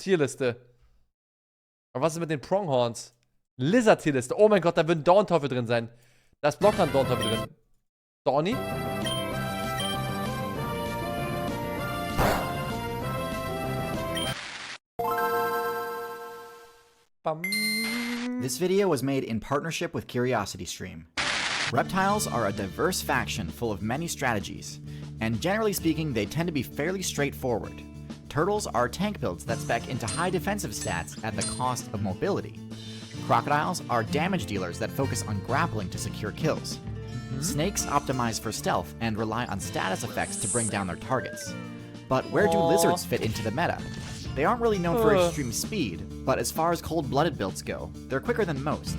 Tierliste. Aber was ist mit den Pronghorns? Lizard-Tierliste. Oh mein Gott, da würden Dornteufel drin sein. Da ist Blockland Dornteufel drin. Dorny? Bam. This video was made in partnership with CuriosityStream. Reptiles are a diverse faction full of many strategies, and generally speaking, they tend to be fairly straightforward. Turtles are tank builds that spec into high defensive stats at the cost of mobility. Crocodiles are damage dealers that focus on grappling to secure kills. Snakes optimize for stealth and rely on status effects to bring down their targets. But where do lizards fit into the meta? They aren't really known for extreme speed, but as far as cold-blooded builds go, they're quicker than most.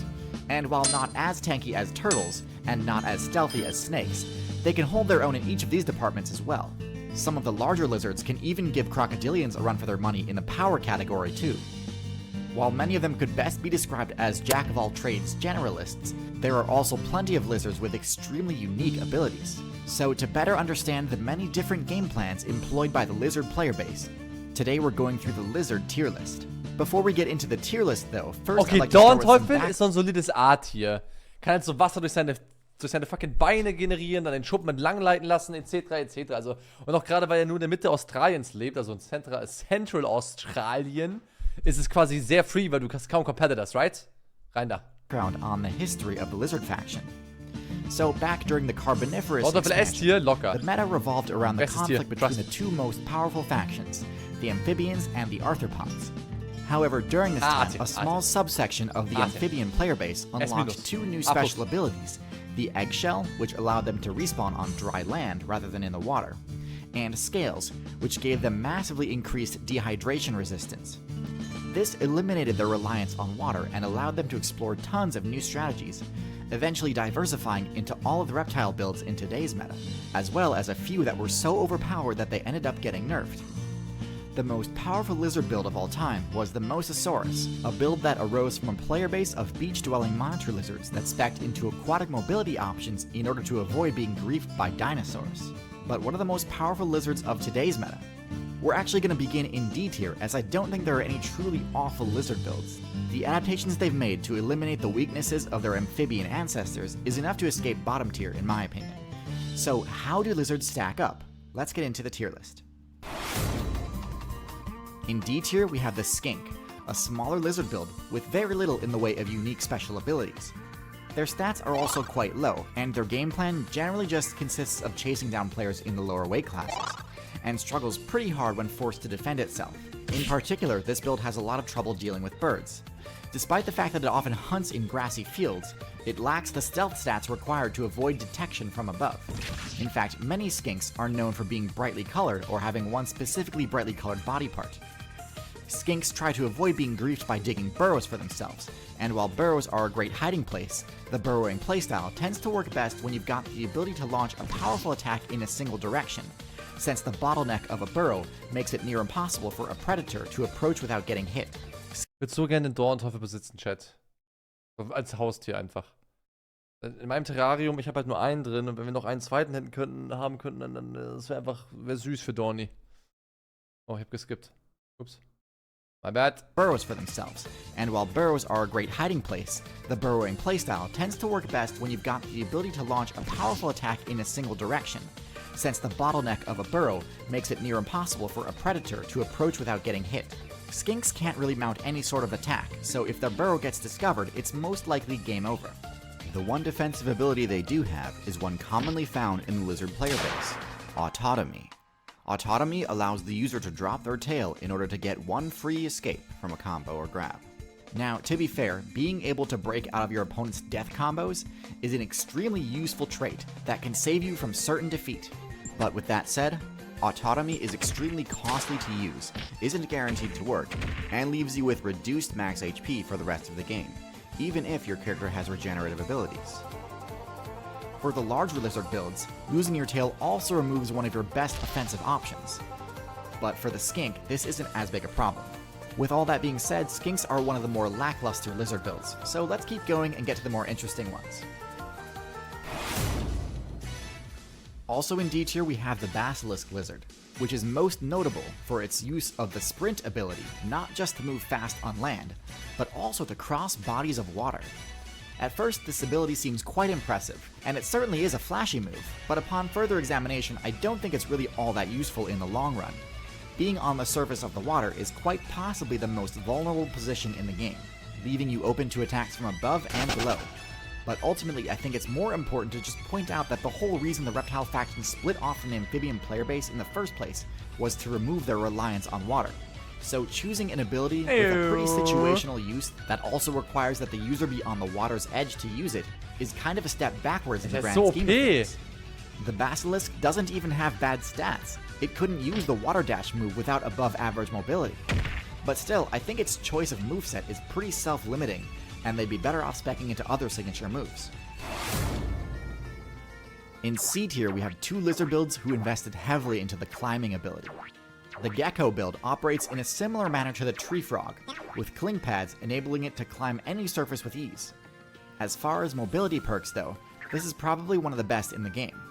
And while not as tanky as turtles, and not as stealthy as snakes, they can hold their own in each of these departments as well. Some of the larger lizards can even give crocodilians a run for their money in the power category too. While many of them could best be described as jack-of-all-trades generalists, there are also plenty of lizards with extremely unique abilities. So to better understand the many different game plans employed by the lizard player base, today we're going through the lizard tier list. Before we get into the tier list though, first Okay, I'd like to start with some Dornteufel ist so ein solides A-Tier. Kann halt so Wasser durch seine fucking Beine generieren, dann den Schuppen entlang leiten lassen, etc., etc. Also, und auch gerade, weil er nur in der Mitte Australiens lebt, also in Central Australien, ist es quasi sehr free, weil du hast kaum Competitors, right? Rein da. On the history of the lizard faction. So back during the Carboniferous Dornteufel S-Tier, locker. the meta revolved around the Bestes Tier, conflict between trust. the two most powerful factions, the amphibians and the arthropods. However, during this time, a small subsection of the amphibian player base unlocked two new special abilities, the eggshell, which allowed them to respawn on dry land rather than in the water, and scales, which gave them massively increased dehydration resistance. This eliminated their reliance on water and allowed them to explore tons of new strategies, eventually diversifying into all of the reptile builds in today's meta, as well as a few that were so overpowered that they ended up getting nerfed. The most powerful lizard build of all time was the Mosasaurus, a build that arose from a player base of beach-dwelling monitor lizards that spec'd into aquatic mobility options in order to avoid being griefed by dinosaurs. But what are the most powerful lizards of today's meta? We're actually going to begin in D tier, as I don't think there are any truly awful lizard builds. The adaptations they've made to eliminate the weaknesses of their amphibian ancestors is enough to escape bottom tier in my opinion. So how do lizards stack up? Let's get into the tier list. In D tier, we have the Skink, a smaller lizard build with very little in the way of unique special abilities. Their stats are also quite low, and their game plan generally just consists of chasing down players in the lower weight classes, and struggles pretty hard when forced to defend itself. In particular, this build has a lot of trouble dealing with birds. Despite the fact that it often hunts in grassy fields, it lacks the stealth stats required to avoid detection from above. In fact, many skinks are known for being brightly colored or having one specifically brightly colored body part. Skinks try to avoid being griefed by digging burrows for themselves, and while burrows are a great hiding place, the burrowing playstyle tends to work best when you've got the ability to launch a powerful attack in a single direction, since the bottleneck of a burrow makes it near impossible for a predator to approach without getting hit. Ich würde so gerne den Dornteufel besitzen, Chat. Als Haustier einfach. In meinem Terrarium, ich habe halt nur einen drin, und wenn wir noch einen zweiten haben könnten, dann das wäre süß für Dorny. Oh, ich hab geskippt. Ups. My bad. Burrows for themselves, and while burrows are a great hiding place, the burrowing playstyle tends to work best when you've got the ability to launch a powerful attack in a single direction, since the bottleneck of a burrow makes it near impossible for a predator to approach without getting hit. Skinks can't really mount any sort of attack, so if their burrow gets discovered, it's most likely game over. The one defensive ability they do have is one commonly found in the lizard player base, autotomy. Autotomy allows the user to drop their tail in order to get one free escape from a combo or grab. Now, to be fair, being able to break out of your opponent's death combos is an extremely useful trait that can save you from certain defeat. But with that said, autotomy is extremely costly to use, isn't guaranteed to work, and leaves you with reduced max HP for the rest of the game, even if your character has regenerative abilities. For the larger lizard builds, losing your tail also removes one of your best offensive options. But for the skink, this isn't as big a problem. With all that being said, skinks are one of the more lackluster lizard builds, so let's keep going and get to the more interesting ones. Also in D tier we have the Basilisk lizard, which is most notable for its use of the sprint ability, not just to move fast on land, but also to cross bodies of water. At first, this ability seems quite impressive, and it certainly is a flashy move, but upon further examination, I don't think it's really all that useful in the long run. Being on the surface of the water is quite possibly the most vulnerable position in the game, leaving you open to attacks from above and below. But ultimately, I think it's more important to just point out that the whole reason the reptile faction split off from the amphibian player base in the first place was to remove their reliance on water. So choosing an ability with a pretty situational use that also requires that the user be on the water's edge to use it is kind of a step backwards in the grand scheme of things. The Basilisk doesn't even have bad stats. It couldn't use the water dash move without above average mobility. But still, I think its choice of moveset is pretty self-limiting, and they'd be better off speccing into other signature moves. In C tier, we have two lizard builds who invested heavily into the climbing ability. The Gecko build operates in a similar manner to the tree frog, with cling pads enabling it to climb any surface with ease. As far as mobility perks though, this is probably one of the best in the game.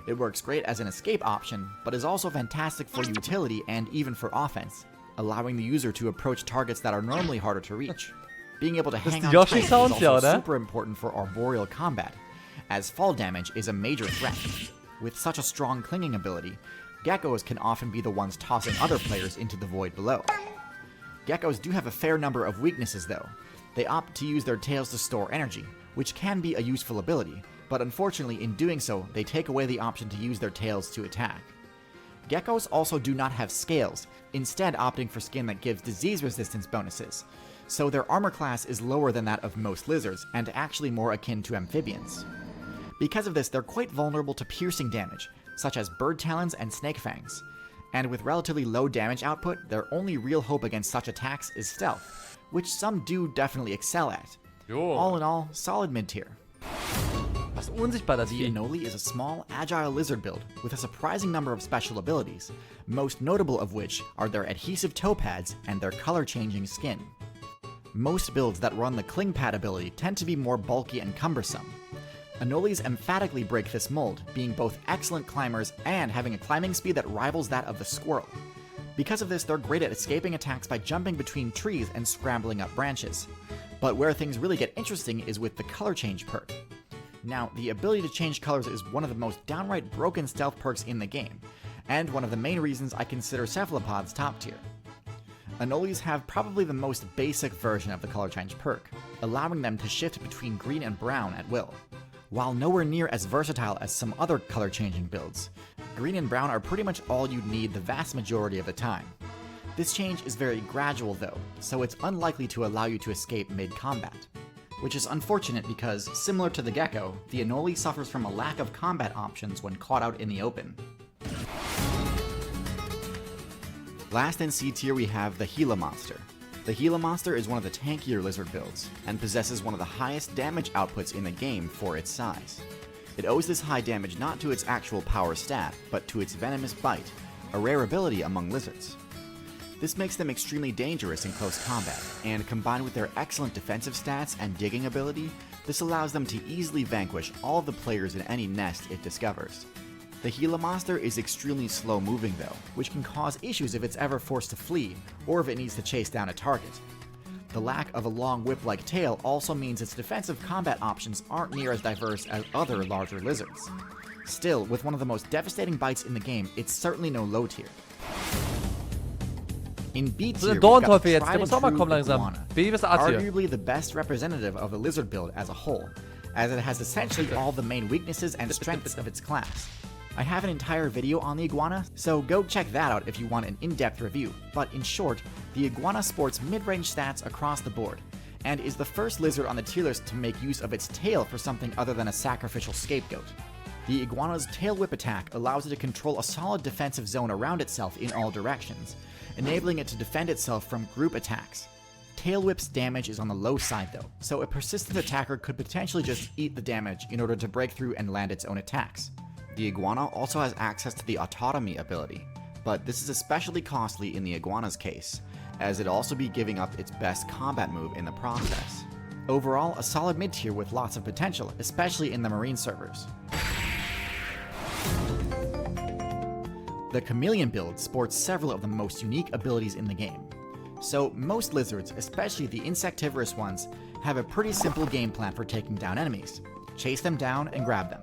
It works great as an escape option, but is also fantastic for utility and even for offense, allowing the user to approach targets that are normally harder to reach. Being able to hang on tight is also super important for arboreal combat, as fall damage is a major threat. With such a strong clinging ability, geckos can often be the ones tossing other players into the void below. Geckos do have a fair number of weaknesses though. They opt to use their tails to store energy, which can be a useful ability, but unfortunately in doing so, they take away the option to use their tails to attack. Geckos also do not have scales, instead opting for skin that gives disease resistance bonuses, so their armor class is lower than that of most lizards, and actually more akin to amphibians. Because of this, they're quite vulnerable to piercing damage, such as bird talons and snake fangs, and with relatively low damage output, their only real hope against such attacks is stealth, which some do definitely excel at. All in all, solid mid-tier. Was unsichtbar, das The Anole is a small, agile lizard build with a surprising number of special abilities, most notable of which are their adhesive toe pads and their color-changing skin. Most builds that run the cling pad ability tend to be more bulky and cumbersome. Anoles emphatically break this mold, being both excellent climbers and having a climbing speed that rivals that of the squirrel. Because of this, they're great at escaping attacks by jumping between trees and scrambling up branches. But where things really get interesting is with the color change perk. Now, the ability to change colors is one of the most downright broken stealth perks in the game, and one of the main reasons I consider cephalopods top tier. Anoles have probably the most basic version of the color change perk, allowing them to shift between green and brown at will. While nowhere near as versatile as some other color changing builds, green and brown are pretty much all you'd need the vast majority of the time. This change is very gradual though, so it's unlikely to allow you to escape mid-combat. Which is unfortunate because, similar to the Gecko, the Anole suffers from a lack of combat options when caught out in the open. Last in C tier we have the Gila Monster. The Gila Monster is one of the tankier lizard builds, and possesses one of the highest damage outputs in the game for its size. It owes this high damage not to its actual power stat, but to its venomous bite, a rare ability among lizards. This makes them extremely dangerous in close combat, and combined with their excellent defensive stats and digging ability, this allows them to easily vanquish all of the players in any nest it discovers. The Gila Monster is extremely slow moving though, which can cause issues if it's ever forced to flee, or if it needs to chase down a target. The lack of a long whip-like tail also means its defensive combat options aren't near as diverse as other larger lizards. Still, with one of the most devastating bites in the game, it's certainly no low tier. In B tier, we've got the tried and true Iguana, arguably the best representative of the lizard build as a whole, as it has essentially all the main weaknesses and strengths of its class. I have an entire video on the Iguana, so go check that out if you want an in-depth review, but in short, the Iguana sports mid-range stats across the board, and is the first lizard on the tier list to make use of its tail for something other than a sacrificial scapegoat. The Iguana's tail whip attack allows it to control a solid defensive zone around itself in all directions, enabling it to defend itself from group attacks. Tail whip's damage is on the low side though, so a persistent attacker could potentially just eat the damage in order to break through and land its own attacks. The Iguana also has access to the autonomy ability, but this is especially costly in the Iguana's case, as it'd also be giving up its best combat move in the process. Overall, a solid mid-tier with lots of potential, especially in the marine servers. The Chameleon build sports several of the most unique abilities in the game. So most lizards, especially the insectivorous ones, have a pretty simple game plan for taking down enemies. Chase them down and grab them.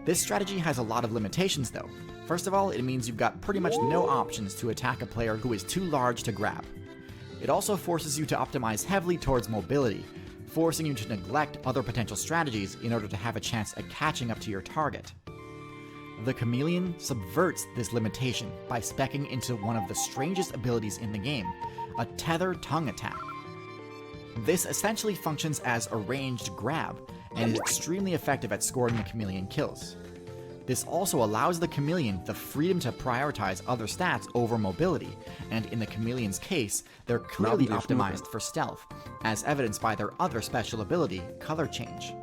This strategy has a lot of limitations though. First of all, it means you've got pretty much no options to attack a player who is too large to grab. It also forces you to optimize heavily towards mobility, forcing you to neglect other potential strategies in order to have a chance at catching up to your target. The Chameleon subverts this limitation by speccing into one of the strangest abilities in the game, a tether tongue attack. This essentially functions as a ranged grab, and is extremely effective at scoring the Chameleon kills. This also allows the Chameleon the freedom to prioritize other stats over mobility, and in the Chameleon's case, they're clearly optimized for stealth, as evidenced by their other special ability, Color Change.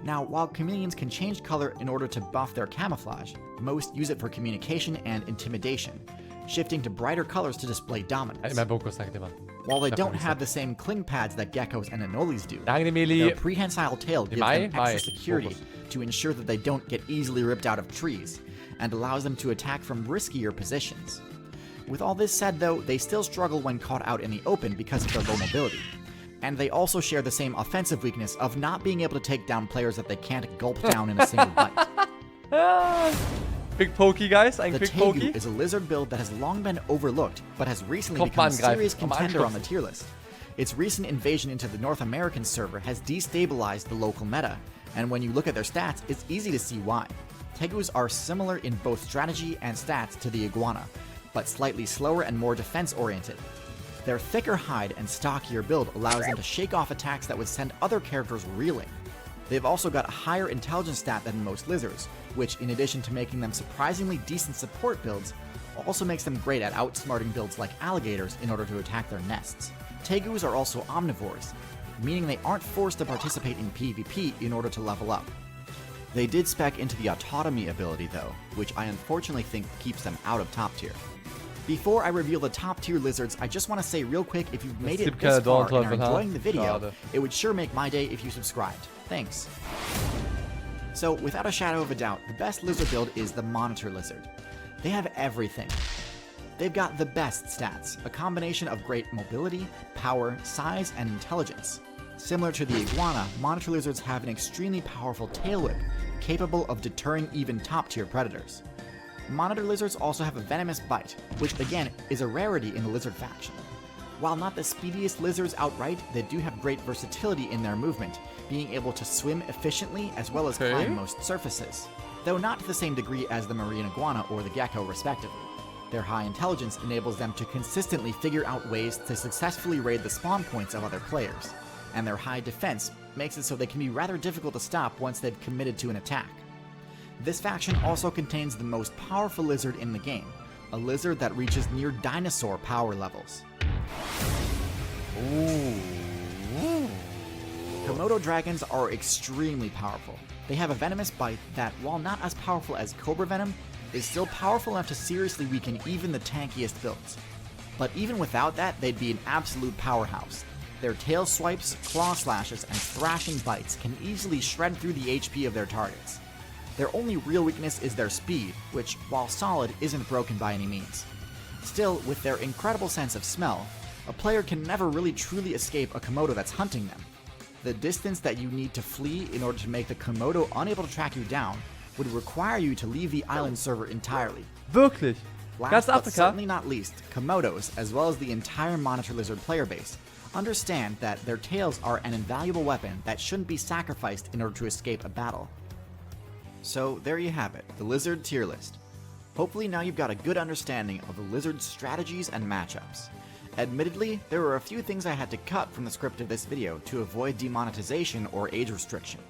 Now, while chameleons can change color in order to buff their camouflage, most use it for communication and intimidation, shifting to brighter colors to display dominance. While they don't have the same cling pads that geckos and anoles do, their prehensile tail gives them extra security to ensure that they don't get easily ripped out of trees, and allows them to attack from riskier positions. With all this said though, they still struggle when caught out in the open because of their low mobility. And they also share the same offensive weakness of not being able to take down players that they can't gulp down in a single bite. Quick pokey, guys. Ein the quick Tegus pokey. is a lizard build that has long been overlooked, but has recently become a serious contender on the tier list. Its recent invasion into the North American server has destabilized the local meta, and when you look at their stats, it's easy to see why. Tegus are similar in both strategy and stats to the Iguana, but slightly slower and more defense-oriented. Their thicker hide and stockier build allows them to shake off attacks that would send other characters reeling. They've also got a higher intelligence stat than most lizards, which in addition to making them surprisingly decent support builds, also makes them great at outsmarting builds like alligators in order to attack their nests. Tegus are also omnivores, meaning they aren't forced to participate in PvP in order to level up. They did spec into the autonomy ability though, which I unfortunately think keeps them out of top tier. Before I reveal the top tier lizards, I just want to say real quick, if you've made it this far and are enjoying the video, it would sure make my day if you subscribed. Thanks. So without a shadow of a doubt, the best lizard build is the monitor lizard. They have everything. They've got the best stats, a combination of great mobility, power, size, and intelligence. Similar to the Iguana, monitor lizards have an extremely powerful tail whip, capable of deterring even top tier predators. Monitor lizards also have a venomous bite, which again is a rarity in the lizard faction. While not the speediest lizards outright, they do have great versatility in their movement, being able to swim efficiently as well as climb most surfaces, though not to the same degree as the marine iguana or the gecko respectively. Their high intelligence enables them to consistently figure out ways to successfully raid the spawn points of other players, and their high defense makes it so they can be rather difficult to stop once they've committed to an attack. This faction also contains the most powerful lizard in the game, a lizard that reaches near dinosaur power levels. Komodo dragons are extremely powerful. They have a venomous bite that, while not as powerful as cobra venom, is still powerful enough to seriously weaken even the tankiest builds. But even without that, they'd be an absolute powerhouse. Their tail swipes, claw slashes, and thrashing bites can easily shred through the HP of their targets. Their only real weakness is their speed, which, while solid, isn't broken by any means. Still, with their incredible sense of smell, a player can never really truly escape a Komodo that's hunting them. The distance that you need to flee in order to make the Komodo unable to track you down would require you to leave the island server entirely. Wirklich? Last but certainly not least, Komodos, as well as the entire monitor lizard player base, understand that their tails are an invaluable weapon that shouldn't be sacrificed in order to escape a battle. So there you have it, the lizard tier list. Hopefully now you've got a good understanding of the lizard's strategies and matchups. Admittedly, there were a few things I had to cut from the script of this video to avoid demonetization or age restriction.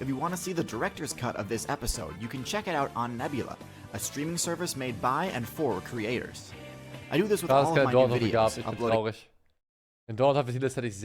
If you want to see the director's cut of this episode, you can check it out on Nebula, a streaming service made by and for creators. I do this with all of my new videos, uploading... Den Dornteufel hätte ich